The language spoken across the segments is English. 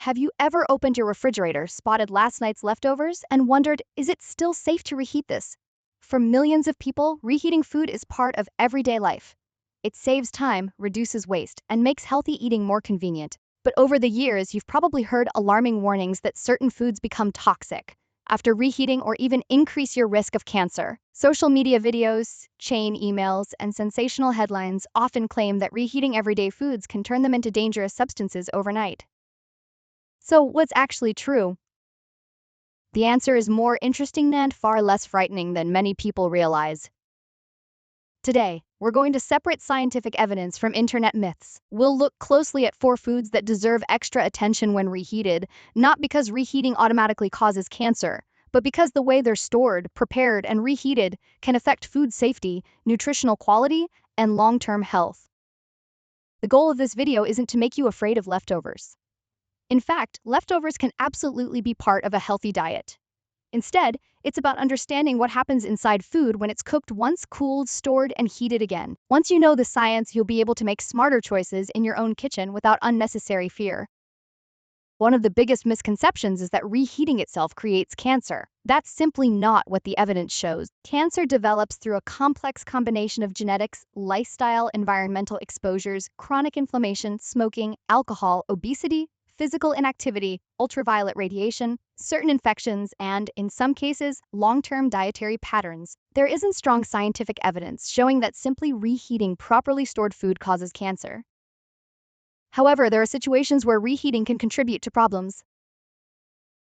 Have you ever opened your refrigerator, spotted last night's leftovers, and wondered, is it still safe to reheat this? For millions of people, reheating food is part of everyday life. It saves time, reduces waste, and makes healthy eating more convenient. But over the years, you've probably heard alarming warnings that certain foods become toxic after reheating or even increase your risk of cancer. Social media videos, chain emails, and sensational headlines often claim that reheating everyday foods can turn them into dangerous substances overnight. So, what's actually true? The answer is more interesting and far less frightening than many people realize. Today, we're going to separate scientific evidence from internet myths. We'll look closely at 4 foods that deserve extra attention when reheated, not because reheating automatically causes cancer, but because the way they're stored, prepared, and reheated can affect food safety, nutritional quality, and long-term health. The goal of this video isn't to make you afraid of leftovers. In fact, leftovers can absolutely be part of a healthy diet. Instead, it's about understanding what happens inside food when it's cooked once, cooled, stored, and heated again. Once you know the science, you'll be able to make smarter choices in your own kitchen without unnecessary fear. One of the biggest misconceptions is that reheating itself creates cancer. That's simply not what the evidence shows. Cancer develops through a complex combination of genetics, lifestyle, environmental exposures, chronic inflammation, smoking, alcohol, obesity, physical inactivity, ultraviolet radiation, certain infections, and, in some cases, long-term dietary patterns. There isn't strong scientific evidence showing that simply reheating properly stored food causes cancer. However, there are situations where reheating can contribute to problems.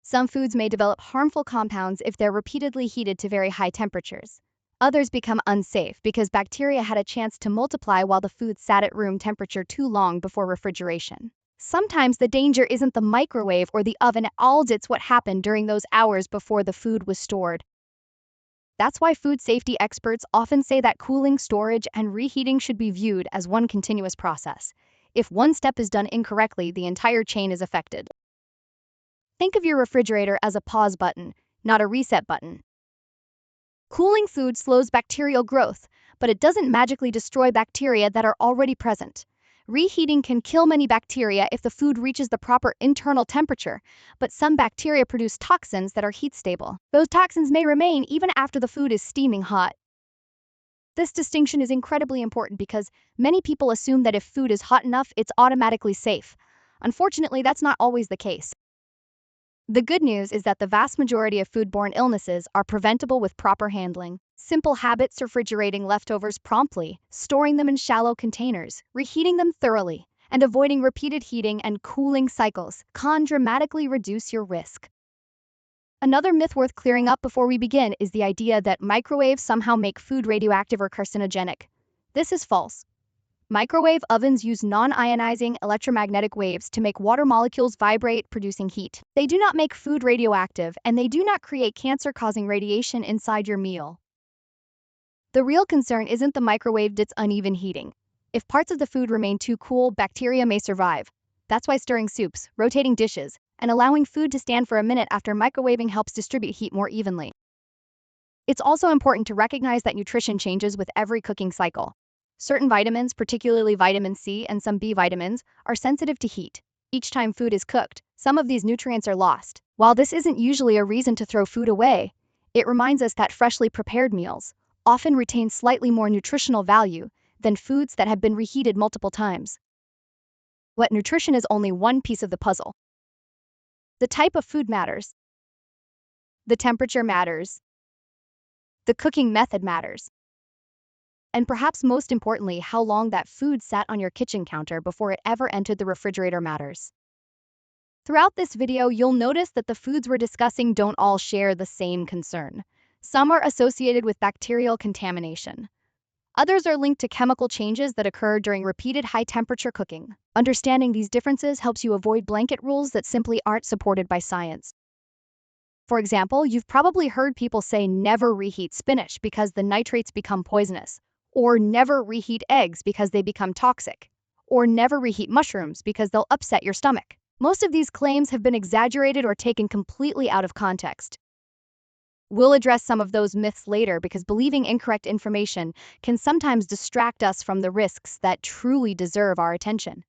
Some foods may develop harmful compounds if they're repeatedly heated to very high temperatures. Others become unsafe because bacteria had a chance to multiply while the food sat at room temperature too long before refrigeration. Sometimes the danger isn't the microwave or the oven at all, it's what happened during those hours before the food was stored. That's why food safety experts often say that cooling, storage, and reheating should be viewed as one continuous process. If one step is done incorrectly, the entire chain is affected. Think of your refrigerator as a pause button, not a reset button. Cooling food slows bacterial growth, but it doesn't magically destroy bacteria that are already present. Reheating can kill many bacteria if the food reaches the proper internal temperature, but some bacteria produce toxins that are heat stable. Those toxins may remain even after the food is steaming hot. This distinction is incredibly important because many people assume that if food is hot enough, it's automatically safe. Unfortunately, that's not always the case. The good news is that the vast majority of foodborne illnesses are preventable with proper handling. Simple habits: refrigerating leftovers promptly, storing them in shallow containers, reheating them thoroughly, and avoiding repeated heating and cooling cycles can dramatically reduce your risk. Another myth worth clearing up before we begin is the idea that microwaves somehow make food radioactive or carcinogenic. This is false. Microwave ovens use non-ionizing electromagnetic waves to make water molecules vibrate, producing heat. They do not make food radioactive, and they do not create cancer-causing radiation inside your meal. The real concern isn't the microwave, it's uneven heating. If parts of the food remain too cool, bacteria may survive. That's why stirring soups, rotating dishes, and allowing food to stand for a minute after microwaving helps distribute heat more evenly. It's also important to recognize that nutrition changes with every cooking cycle. Certain vitamins, particularly vitamin C and some B vitamins, are sensitive to heat. Each time food is cooked, some of these nutrients are lost. While this isn't usually a reason to throw food away, it reminds us that freshly prepared meals often retain slightly more nutritional value than foods that have been reheated multiple times. But nutrition is only one piece of the puzzle. The type of food matters. The temperature matters. The cooking method matters. And perhaps most importantly, how long that food sat on your kitchen counter before it ever entered the refrigerator matters. Throughout this video, you'll notice that the foods we're discussing don't all share the same concern. Some are associated with bacterial contamination. Others are linked to chemical changes that occur during repeated high-temperature cooking. Understanding these differences helps you avoid blanket rules that simply aren't supported by science. For example, you've probably heard people say never reheat spinach because the nitrates become poisonous, or never reheat eggs because they become toxic, or never reheat mushrooms because they'll upset your stomach. Most of these claims have been exaggerated or taken completely out of context. We'll address some of those myths later because believing incorrect information can sometimes distract us from the risks that truly deserve our attention.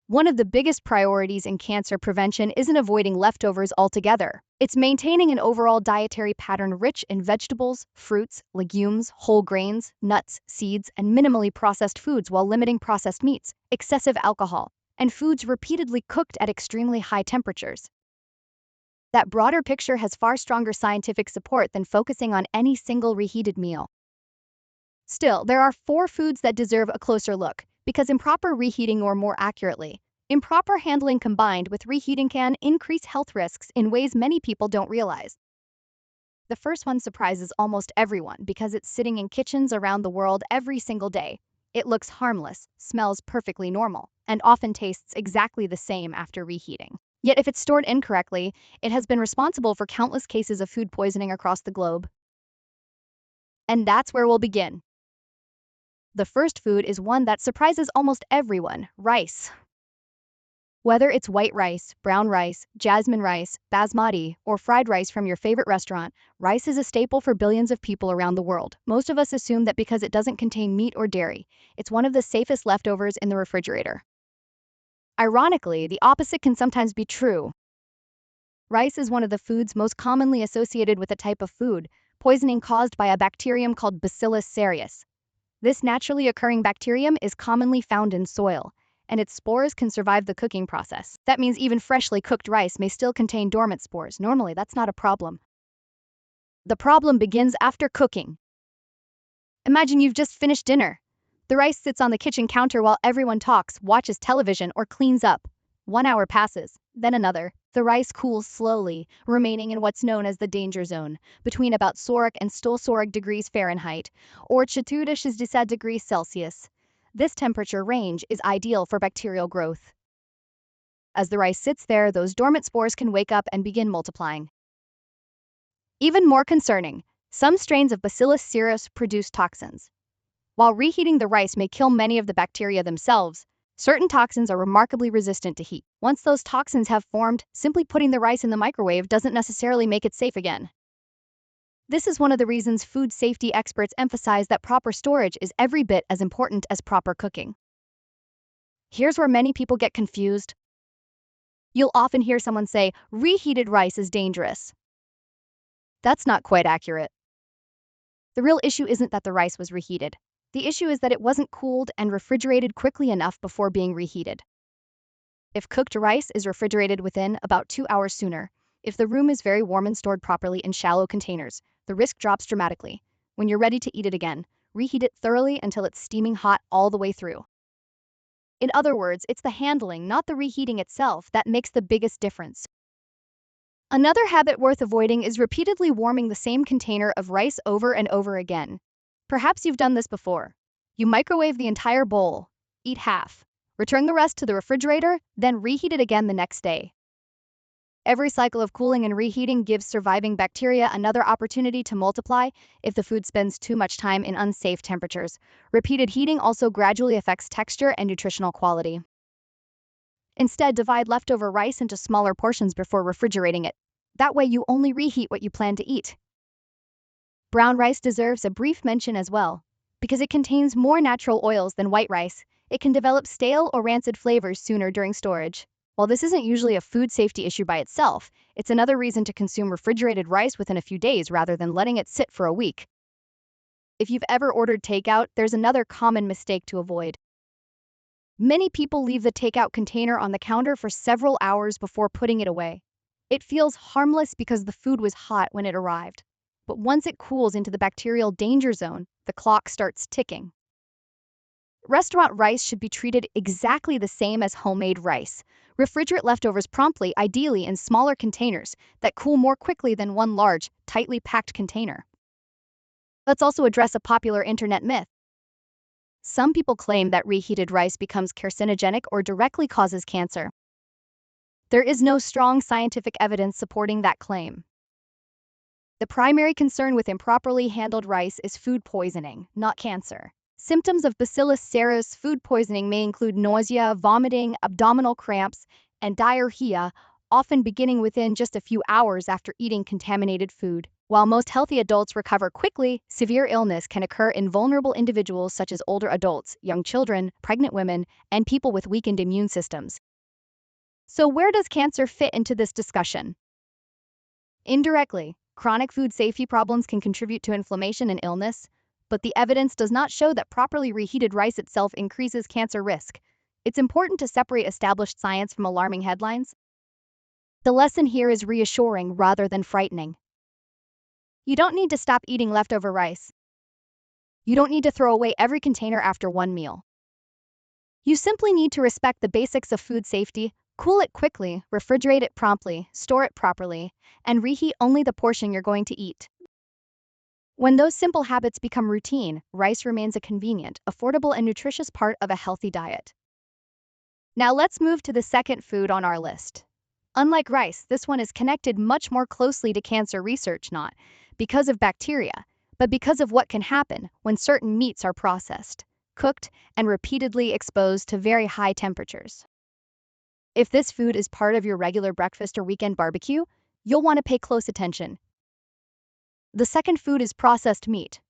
One of the biggest priorities in cancer prevention isn't avoiding leftovers altogether. It's maintaining an overall dietary pattern rich in vegetables, fruits, legumes, whole grains, nuts, seeds, and minimally processed foods while limiting processed meats, excessive alcohol, and foods repeatedly cooked at extremely high temperatures. That broader picture has far stronger scientific support than focusing on any single reheated meal. Still, there are 4 foods that deserve a closer look, because improper reheating, or more accurately, improper handling combined with reheating, can increase health risks in ways many people don't realize. The first one surprises almost everyone because it's sitting in kitchens around the world every single day. It looks harmless, smells perfectly normal, and often tastes exactly the same after reheating. Yet if it's stored incorrectly, it has been responsible for countless cases of food poisoning across the globe. And that's where we'll begin. The first food is one that surprises almost everyone: rice. Whether it's white rice, brown rice, jasmine rice, basmati, or fried rice from your favorite restaurant, rice is a staple for billions of people around the world. Most of us assume that because it doesn't contain meat or dairy, it's one of the safest leftovers in the refrigerator. Ironically, the opposite can sometimes be true. Rice is one of the foods most commonly associated with a type of food poisoning caused by a bacterium called Bacillus cereus. This naturally occurring bacterium is commonly found in soil, and its spores can survive the cooking process. That means even freshly cooked rice may still contain dormant spores. Normally, that's not a problem. The problem begins after cooking. Imagine you've just finished dinner. The rice sits on the kitchen counter while everyone talks, watches television, or cleans up. 1 hour passes, then another. The rice cools slowly, remaining in what's known as the danger zone, between about Sorek and Stolsorek degrees Fahrenheit, or 460 degrees Celsius. This temperature range is ideal for bacterial growth. As the rice sits there, those dormant spores can wake up and begin multiplying. Even more concerning, some strains of Bacillus cereus produce toxins. While reheating the rice may kill many of the bacteria themselves, certain toxins are remarkably resistant to heat. Once those toxins have formed, simply putting the rice in the microwave doesn't necessarily make it safe again. This is one of the reasons food safety experts emphasize that proper storage is every bit as important as proper cooking. Here's where many people get confused. You'll often hear someone say, reheated rice is dangerous. That's not quite accurate. The real issue isn't that the rice was reheated. The issue is that it wasn't cooled and refrigerated quickly enough before being reheated. If cooked rice is refrigerated within about 2 hours sooner, if the room is very warm and stored properly in shallow containers, the risk drops dramatically. When you're ready to eat it again, reheat it thoroughly until it's steaming hot all the way through. In other words, it's the handling, not the reheating itself, that makes the biggest difference. Another habit worth avoiding is repeatedly warming the same container of rice over and over again. Perhaps you've done this before. You microwave the entire bowl, eat half, return the rest to the refrigerator, then reheat it again the next day. Every cycle of cooling and reheating gives surviving bacteria another opportunity to multiply. If the food spends too much time in unsafe temperatures, repeated heating also gradually affects texture and nutritional quality. Instead, divide leftover rice into smaller portions before refrigerating it. That way you only reheat what you plan to eat. Brown rice deserves a brief mention as well. Because it contains more natural oils than white rice, it can develop stale or rancid flavors sooner during storage. While this isn't usually a food safety issue by itself, it's another reason to consume refrigerated rice within a few days rather than letting it sit for a week. If you've ever ordered takeout, there's another common mistake to avoid. Many people leave the takeout container on the counter for several hours before putting it away. It feels harmless because the food was hot when it arrived. But once it cools into the bacterial danger zone, the clock starts ticking. Restaurant rice should be treated exactly the same as homemade rice. Refrigerate leftovers promptly, ideally in smaller containers that cool more quickly than one large, tightly packed container. Let's also address a popular internet myth. Some people claim that reheated rice becomes carcinogenic or directly causes cancer. There is no strong scientific evidence supporting that claim. The primary concern with improperly handled rice is food poisoning, not cancer. Symptoms of Bacillus cereus food poisoning may include nausea, vomiting, abdominal cramps, and diarrhea, often beginning within just a few hours after eating contaminated food. While most healthy adults recover quickly, severe illness can occur in vulnerable individuals such as older adults, young children, pregnant women, and people with weakened immune systems. So, where does cancer fit into this discussion? Indirectly, chronic food safety problems can contribute to inflammation and illness, but the evidence does not show that properly reheated rice itself increases cancer risk. It's important to separate established science from alarming headlines. The lesson here is reassuring rather than frightening. You don't need to stop eating leftover rice. You don't need to throw away every container after one meal. You simply need to respect the basics of food safety, cool it quickly, refrigerate it promptly, store it properly, and reheat only the portion you're going to eat. When those simple habits become routine, rice remains a convenient, affordable, and nutritious part of a healthy diet. Now let's move to the second food on our list. Unlike rice, this one is connected much more closely to cancer research, not because of bacteria, but because of what can happen when certain meats are processed, cooked, and repeatedly exposed to very high temperatures. If this food is part of your regular breakfast or weekend barbecue, you'll want to pay close attention. The second food is processed meat.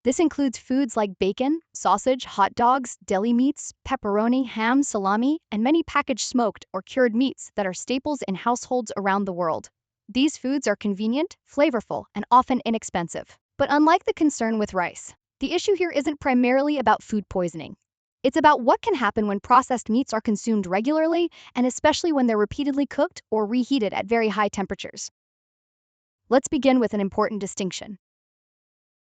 This includes foods like bacon, sausage, hot dogs, deli meats, pepperoni, ham, salami, and many packaged smoked or cured meats that are staples in households around the world. These foods are convenient, flavorful, and often inexpensive. But unlike the concern with rice, the issue here isn't primarily about food poisoning. It's about what can happen when processed meats are consumed regularly, and especially when they're repeatedly cooked or reheated at very high temperatures. Let's begin with an important distinction.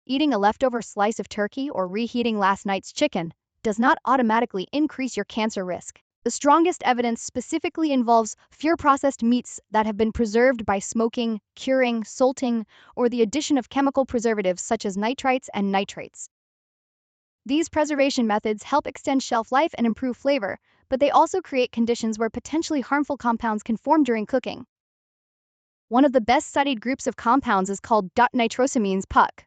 Eating a leftover slice of turkey or reheating last night's chicken does not automatically increase your cancer risk. The strongest evidence specifically involves fewer processed meats that have been preserved by smoking, curing, salting, or the addition of chemical preservatives such as nitrites and nitrates. These preservation methods help extend shelf life and improve flavor, but they also create conditions where potentially harmful compounds can form during cooking. One of the best studied groups of compounds is called nitrosamines (PUC).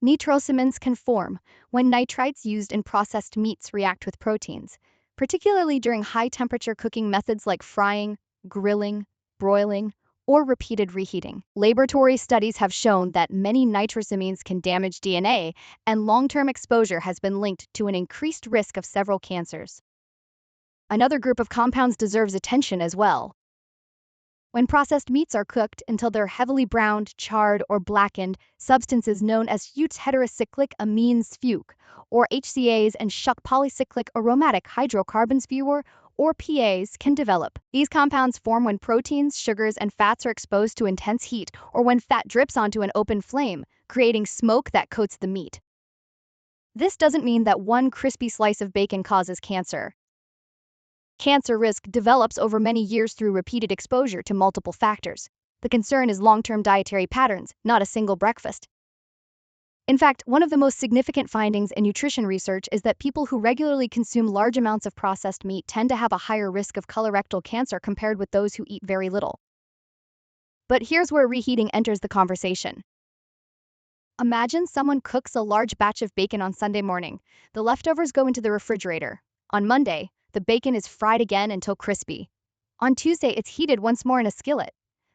Nitrosamines can form when nitrites used in processed meats react with proteins, particularly during high-temperature cooking methods like frying, grilling, broiling, or repeated reheating. Laboratory studies have shown that many nitrosamines can damage DNA, and long-term exposure has been linked to an increased risk of several cancers. Another group of compounds deserves attention as well. When processed meats are cooked until they're heavily browned, charred, or blackened, substances known as heterocyclic amines (FUC), or HCAs, and shuck polycyclic aromatic hydrocarbons (FUR), or PAs, can develop. These compounds form when proteins, sugars, and fats are exposed to intense heat, or when fat drips onto an open flame, creating smoke that coats the meat. This doesn't mean that one crispy slice of bacon causes cancer. Cancer risk develops over many years through repeated exposure to multiple factors. The concern is long-term dietary patterns, not a single breakfast. In fact, one of the most significant findings in nutrition research is that people who regularly consume large amounts of processed meat tend to have a higher risk of colorectal cancer compared with those who eat very little. But here's where reheating enters the conversation. Imagine someone cooks a large batch of bacon on Sunday morning. The leftovers go into the refrigerator. On Monday, the bacon is fried again until crispy. On Tuesday, it's heated once more in a skillet.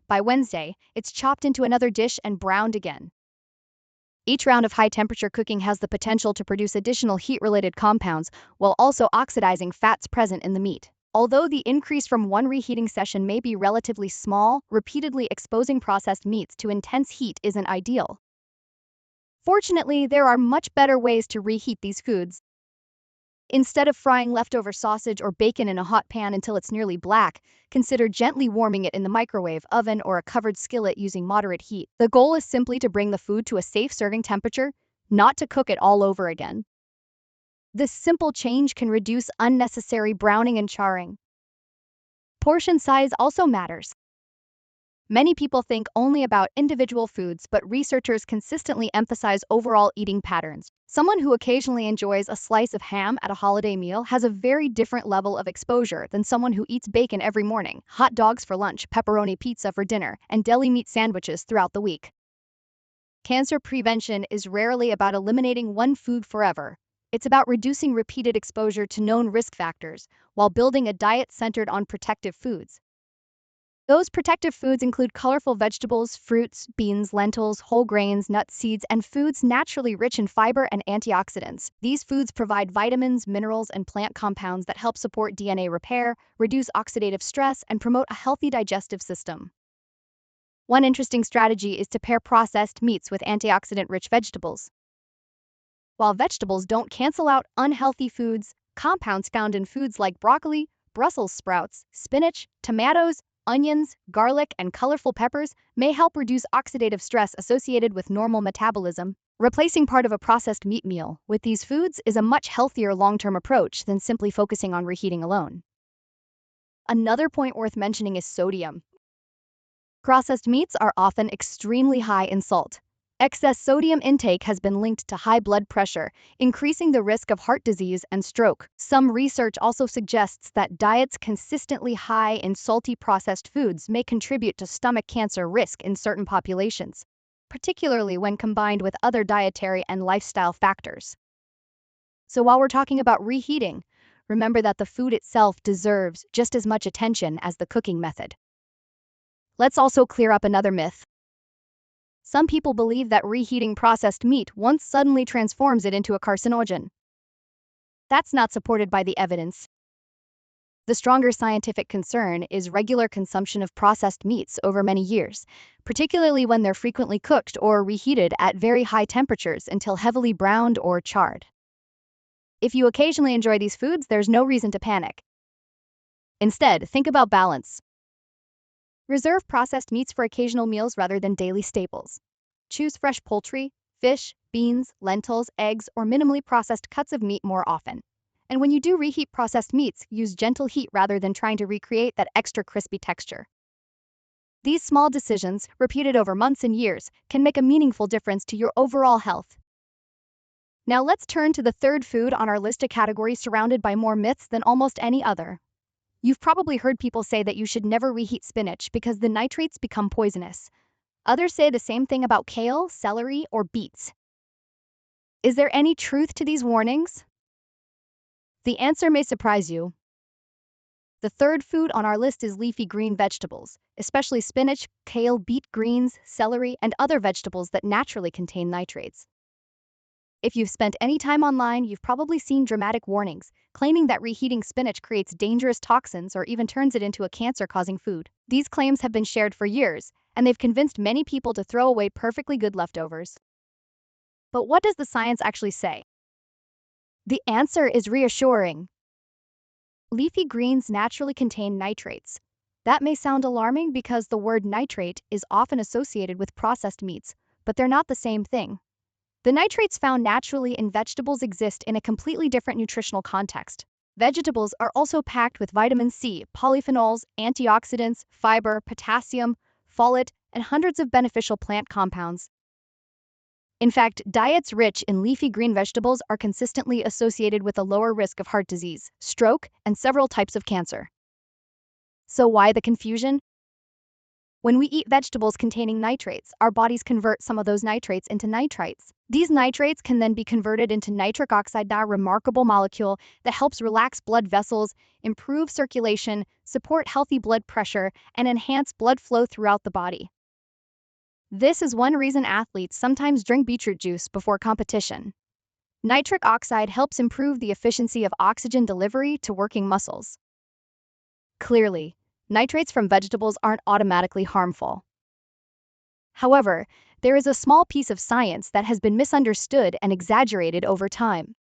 By Wednesday, it's chopped into another dish and browned again. Each round of high-temperature cooking has the potential to produce additional heat-related compounds while also oxidizing fats present in the meat. Although the increase from one reheating session may be relatively small, repeatedly exposing processed meats to intense heat isn't ideal. Fortunately, there are much better ways to reheat these foods. Instead of frying leftover sausage or bacon in a hot pan until it's nearly black, consider gently warming it in the microwave, oven, or a covered skillet using moderate heat. The goal is simply to bring the food to a safe serving temperature, not to cook it all over again. This simple change can reduce unnecessary browning and charring. Portion size also matters. Many people think only about individual foods, but researchers consistently emphasize overall eating patterns. Someone who occasionally enjoys a slice of ham at a holiday meal has a very different level of exposure than someone who eats bacon every morning, hot dogs for lunch, pepperoni pizza for dinner, and deli meat sandwiches throughout the week. Cancer prevention is rarely about eliminating one food forever. It's about reducing repeated exposure to known risk factors while building a diet centered on protective foods. Those protective foods include colorful vegetables, fruits, beans, lentils, whole grains, nuts, seeds, and foods naturally rich in fiber and antioxidants. These foods provide vitamins, minerals, and plant compounds that help support DNA repair, reduce oxidative stress, and promote a healthy digestive system. One interesting strategy is to pair processed meats with antioxidant-rich vegetables. While vegetables don't cancel out unhealthy foods, compounds found in foods like broccoli, Brussels sprouts, spinach, tomatoes, onions, garlic, and colorful peppers may help reduce oxidative stress associated with normal metabolism. Replacing part of a processed meat meal with these foods is a much healthier long-term approach than simply focusing on reheating alone. Another point worth mentioning is sodium. Processed meats are often extremely high in salt. Excess sodium intake has been linked to high blood pressure, increasing the risk of heart disease and stroke. Some research also suggests that diets consistently high in salty processed foods may contribute to stomach cancer risk in certain populations, particularly when combined with other dietary and lifestyle factors. So while we're talking about reheating, remember that the food itself deserves just as much attention as the cooking method. Let's also clear up another myth. Some people believe that reheating processed meat once suddenly transforms it into a carcinogen. That's not supported by the evidence. The stronger scientific concern is regular consumption of processed meats over many years, particularly when they're frequently cooked or reheated at very high temperatures until heavily browned or charred. If you occasionally enjoy these foods, there's no reason to panic. Instead, think about balance. Reserve processed meats for occasional meals rather than daily staples. Choose fresh poultry, fish, beans, lentils, eggs, or minimally processed cuts of meat more often. And when you do reheat processed meats, use gentle heat rather than trying to recreate that extra crispy texture. These small decisions, repeated over months and years, can make a meaningful difference to your overall health. Now let's turn to the third food on our list, a category surrounded by more myths than almost any other. You've probably heard people say that you should never reheat spinach because the nitrates become poisonous. Others say the same thing about kale, celery, or beets. Is there any truth to these warnings? The answer may surprise you. The third food on our list is leafy green vegetables, especially spinach, kale, beet greens, celery, and other vegetables that naturally contain nitrates. If you've spent any time online, you've probably seen dramatic warnings claiming that reheating spinach creates dangerous toxins or even turns it into a cancer-causing food. These claims have been shared for years, and they've convinced many people to throw away perfectly good leftovers. But what does the science actually say? The answer is reassuring. Leafy greens naturally contain nitrates. That may sound alarming because the word nitrate is often associated with processed meats, but they're not the same thing. The nitrates found naturally in vegetables exist in a completely different nutritional context. Vegetables are also packed with vitamin C, polyphenols, antioxidants, fiber, potassium, folate, and hundreds of beneficial plant compounds. In fact, diets rich in leafy green vegetables are consistently associated with a lower risk of heart disease, stroke, and several types of cancer. So why the confusion? When we eat vegetables containing nitrates, our bodies convert some of those nitrates into nitrites. These nitrates can then be converted into nitric oxide, a remarkable molecule that helps relax blood vessels, improve circulation, support healthy blood pressure, and enhance blood flow throughout the body. This is one reason athletes sometimes drink beetroot juice before competition. Nitric oxide helps improve the efficiency of oxygen delivery to working muscles. Clearly, nitrates from vegetables aren't automatically harmful. However, there is a small piece of science that has been misunderstood and exaggerated over time.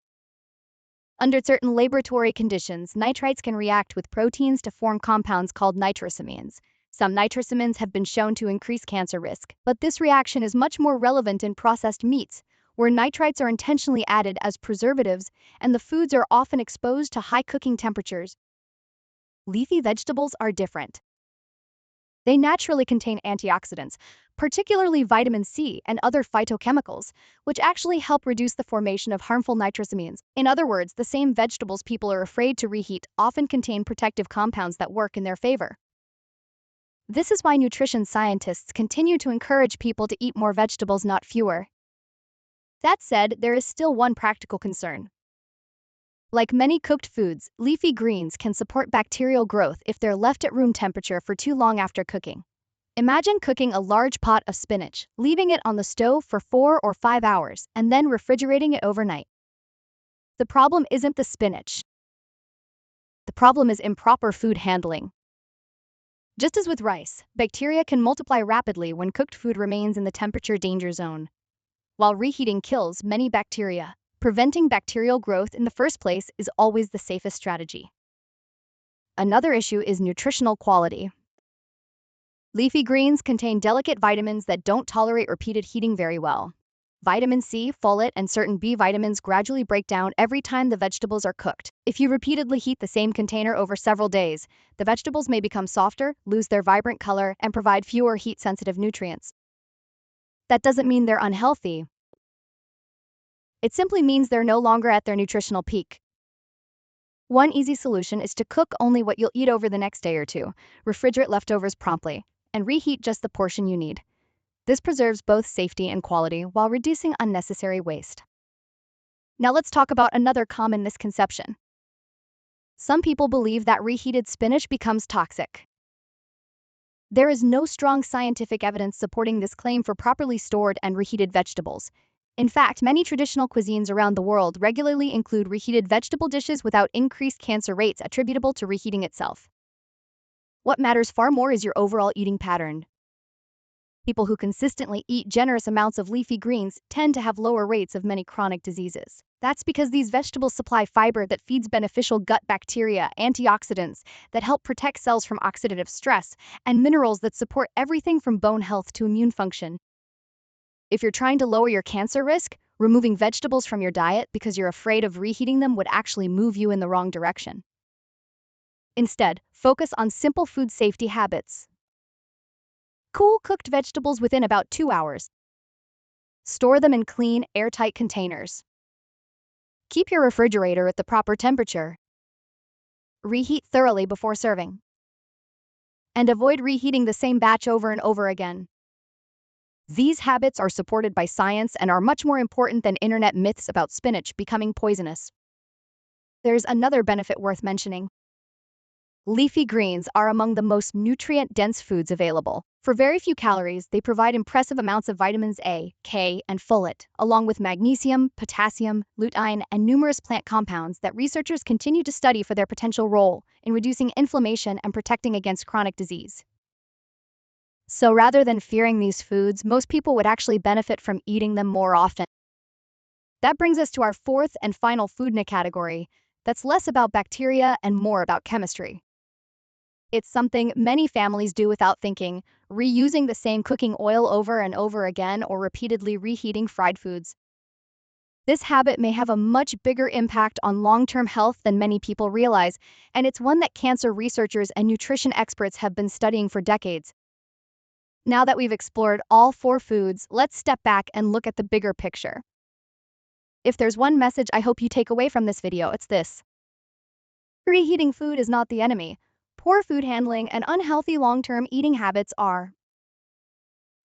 Under certain laboratory conditions, nitrites can react with proteins to form compounds called nitrosamines. Some nitrosamines have been shown to increase cancer risk, but this reaction is much more relevant in processed meats, where nitrites are intentionally added as preservatives and the foods are often exposed to high cooking temperatures. Leafy vegetables are different. They naturally contain antioxidants, particularly vitamin C and other phytochemicals, which actually help reduce the formation of harmful nitrosamines. In other words, the same vegetables people are afraid to reheat often contain protective compounds that work in their favor. This is why nutrition scientists continue to encourage people to eat more vegetables, not fewer. That said, there is still one practical concern. Like many cooked foods, leafy greens can support bacterial growth if they're left at room temperature for too long after cooking. Imagine cooking a large pot of spinach, leaving it on the stove for 4 or 5 hours, and then refrigerating it overnight. The problem isn't the spinach. The problem is improper food handling. Just as with rice, bacteria can multiply rapidly when cooked food remains in the temperature danger zone. While reheating kills many bacteria, preventing bacterial growth in the first place is always the safest strategy. Another issue is nutritional quality. Leafy greens contain delicate vitamins that don't tolerate repeated heating very well. Vitamin C, folate, and certain B vitamins gradually break down every time the vegetables are cooked. If you repeatedly heat the same container over several days, the vegetables may become softer, lose their vibrant color, and provide fewer heat-sensitive nutrients. That doesn't mean they're unhealthy. It simply means they're no longer at their nutritional peak. One easy solution is to cook only what you'll eat over the next day or two, refrigerate leftovers promptly, and reheat just the portion you need. This preserves both safety and quality while reducing unnecessary waste. Now let's talk about another common misconception. Some people believe that reheated spinach becomes toxic. There is no strong scientific evidence supporting this claim for properly stored and reheated vegetables. In fact, many traditional cuisines around the world regularly include reheated vegetable dishes without increased cancer rates attributable to reheating itself. What matters far more is your overall eating pattern. People who consistently eat generous amounts of leafy greens tend to have lower rates of many chronic diseases. That's because these vegetables supply fiber that feeds beneficial gut bacteria, antioxidants that help protect cells from oxidative stress, and minerals that support everything from bone health to immune function. If you're trying to lower your cancer risk, removing vegetables from your diet because you're afraid of reheating them would actually move you in the wrong direction. Instead, focus on simple food safety habits. Cool cooked vegetables within about 2 hours. Store them in clean, airtight containers. Keep your refrigerator at the proper temperature. Reheat thoroughly before serving. And avoid reheating the same batch over and over again. These habits are supported by science and are much more important than internet myths about spinach becoming poisonous. There's another benefit worth mentioning. Leafy greens are among the most nutrient-dense foods available. For very few calories, they provide impressive amounts of vitamins A, K, and folate, along with magnesium, potassium, lutein, and numerous plant compounds that researchers continue to study for their potential role in reducing inflammation and protecting against chronic disease. So rather than fearing these foods, most people would actually benefit from eating them more often. That brings us to our fourth and final food category that's less about bacteria and more about chemistry. It's something many families do without thinking, reusing the same cooking oil over and over again or repeatedly reheating fried foods. This habit may have a much bigger impact on long-term health than many people realize, and it's one that cancer researchers and nutrition experts have been studying for decades. Now that we've explored all 4 foods, let's step back and look at the bigger picture. If there's one message I hope you take away from this video, it's this. Reheating food is not the enemy. Poor food handling and unhealthy long-term eating habits are.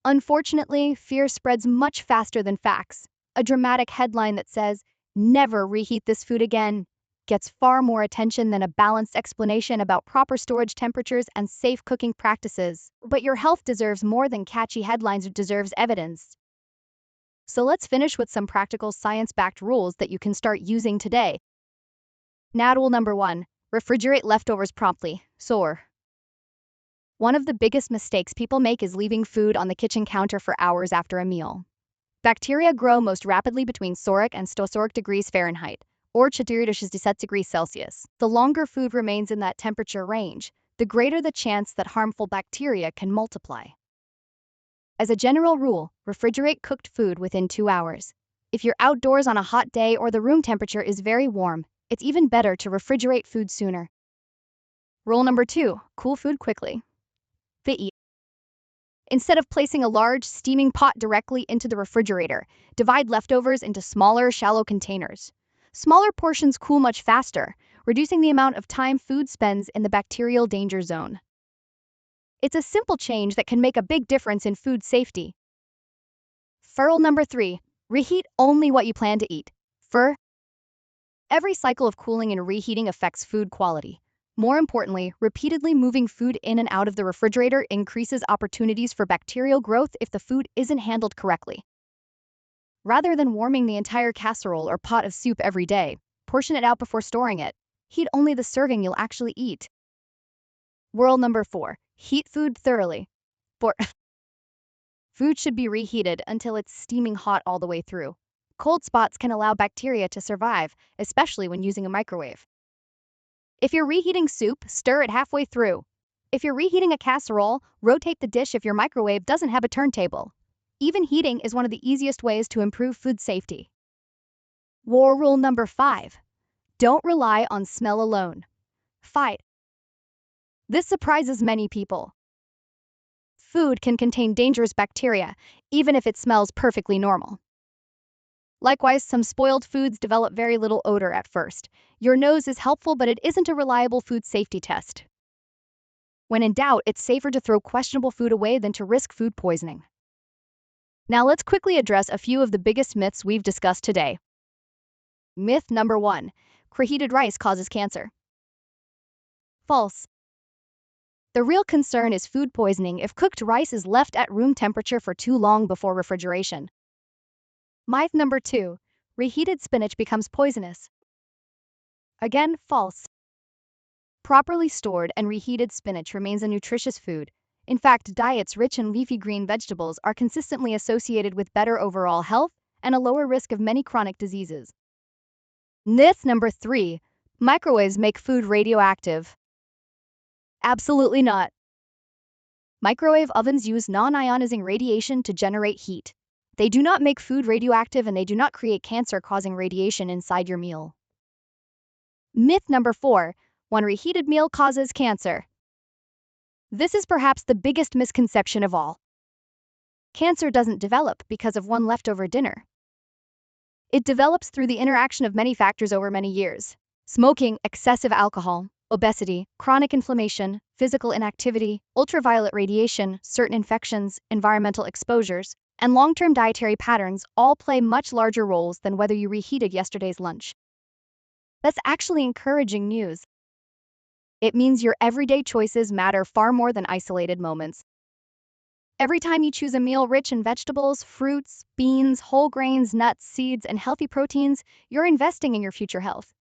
Unfortunately, fear spreads much faster than facts. A dramatic headline that says, "Never reheat this food again," gets far more attention than a balanced explanation about proper storage temperatures and safe cooking practices. But your health deserves more than catchy headlines, it deserves evidence. So let's finish with some practical science-backed rules that you can start using today. Rule number 1. Refrigerate leftovers promptly. One of the biggest mistakes people make is leaving food on the kitchen counter for hours after a meal. Bacteria grow most rapidly between soric and stoic degrees Fahrenheit, or 467 degrees Celsius. The longer food remains in that temperature range, the greater the chance that harmful bacteria can multiply. As a general rule, refrigerate cooked food within 2 hours. If you're outdoors on a hot day or the room temperature is very warm, it's even better to refrigerate food sooner. Rule number 2, cool food quickly. Reheat. Instead of placing a large, steaming pot directly into the refrigerator, divide leftovers into smaller, shallow containers. Smaller portions cool much faster, reducing the amount of time food spends in the bacterial danger zone. It's a simple change that can make a big difference in food safety. Rule number 3, reheat only what you plan to eat. Every cycle of cooling and reheating affects food quality. More importantly, repeatedly moving food in and out of the refrigerator increases opportunities for bacterial growth if the food isn't handled correctly. Rather than warming the entire casserole or pot of soup every day, portion it out before storing it. Heat only the serving you'll actually eat. Rule number 4. Heat food thoroughly. Food should be reheated until it's steaming hot all the way through. Cold spots can allow bacteria to survive, especially when using a microwave. If you're reheating soup, stir it halfway through. If you're reheating a casserole, rotate the dish if your microwave doesn't have a turntable. Even heating is one of the easiest ways to improve food safety. War rule number 5. Don't rely on smell alone. Fight. This surprises many people. Food can contain dangerous bacteria, even if it smells perfectly normal. Likewise, some spoiled foods develop very little odor at first. Your nose is helpful, but it isn't a reliable food safety test. When in doubt, it's safer to throw questionable food away than to risk food poisoning. Now let's quickly address a few of the biggest myths we've discussed today. Myth number 1. Preheated rice causes cancer. False. The real concern is food poisoning if cooked rice is left at room temperature for too long before refrigeration. Myth number 2. Reheated spinach becomes poisonous. Again, false. Properly stored and reheated spinach remains a nutritious food. In fact, diets rich in leafy green vegetables are consistently associated with better overall health and a lower risk of many chronic diseases. Myth number 3. Microwaves make food radioactive. Absolutely not. Microwave ovens use non-ionizing radiation to generate heat. They do not make food radioactive and they do not create cancer-causing radiation inside your meal. Myth number 4. One reheated meal causes cancer. This is perhaps the biggest misconception of all. Cancer doesn't develop because of one leftover dinner. It develops through the interaction of many factors over many years. Smoking, excessive alcohol, obesity, chronic inflammation, physical inactivity, ultraviolet radiation, certain infections, environmental exposures, and long-term dietary patterns all play much larger roles than whether you reheated yesterday's lunch. That's actually encouraging news. It means your everyday choices matter far more than isolated moments. Every time you choose a meal rich in vegetables, fruits, beans, whole grains, nuts, seeds, and healthy proteins, you're investing in your future health.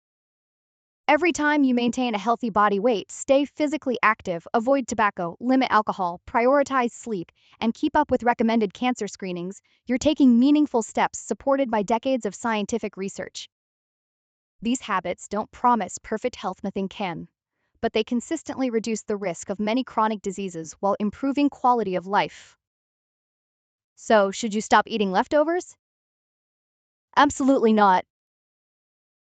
Every time you maintain a healthy body weight, stay physically active, avoid tobacco, limit alcohol, prioritize sleep, and keep up with recommended cancer screenings, you're taking meaningful steps supported by decades of scientific research. These habits don't promise perfect health, nothing can, but they consistently reduce the risk of many chronic diseases while improving quality of life. So, should you stop eating leftovers? Absolutely not.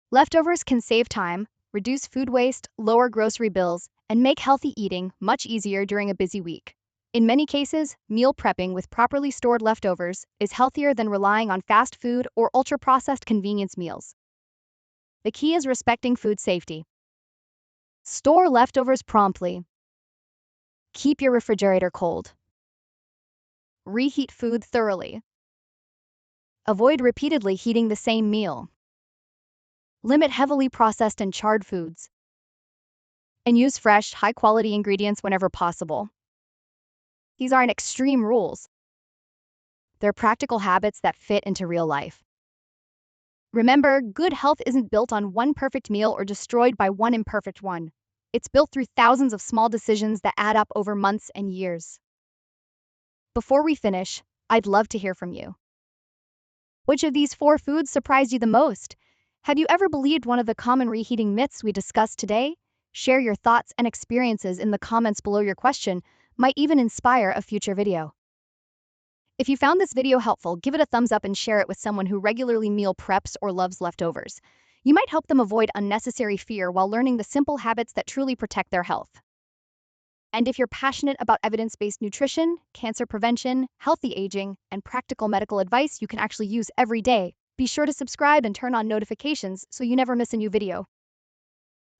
Leftovers can save time, reduce food waste, lower grocery bills, and make healthy eating much easier during a busy week. In many cases, meal prepping with properly stored leftovers is healthier than relying on fast food or ultra-processed convenience meals. The key is respecting food safety. Store leftovers promptly. Keep your refrigerator cold. Reheat food thoroughly. Avoid repeatedly heating the same meal. Limit heavily processed and charred foods. And use fresh, high-quality ingredients whenever possible. These aren't extreme rules. They're practical habits that fit into real life. Remember, good health isn't built on one perfect meal or destroyed by one imperfect one. It's built through thousands of small decisions that add up over months and years. Before we finish, I'd love to hear from you. Which of these 4 foods surprised you the most? Have you ever believed one of the common reheating myths we discussed today? Share your thoughts and experiences in the comments below. Your question might even inspire a future video. If you found this video helpful, give it a thumbs up and share it with someone who regularly meal preps or loves leftovers. You might help them avoid unnecessary fear while learning the simple habits that truly protect their health. And if you're passionate about evidence-based nutrition, cancer prevention, healthy aging, and practical medical advice you can actually use every day, be sure to subscribe and turn on notifications so you never miss a new video.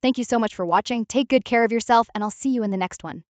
Thank you so much for watching. Take good care of yourself, and I'll see you in the next one.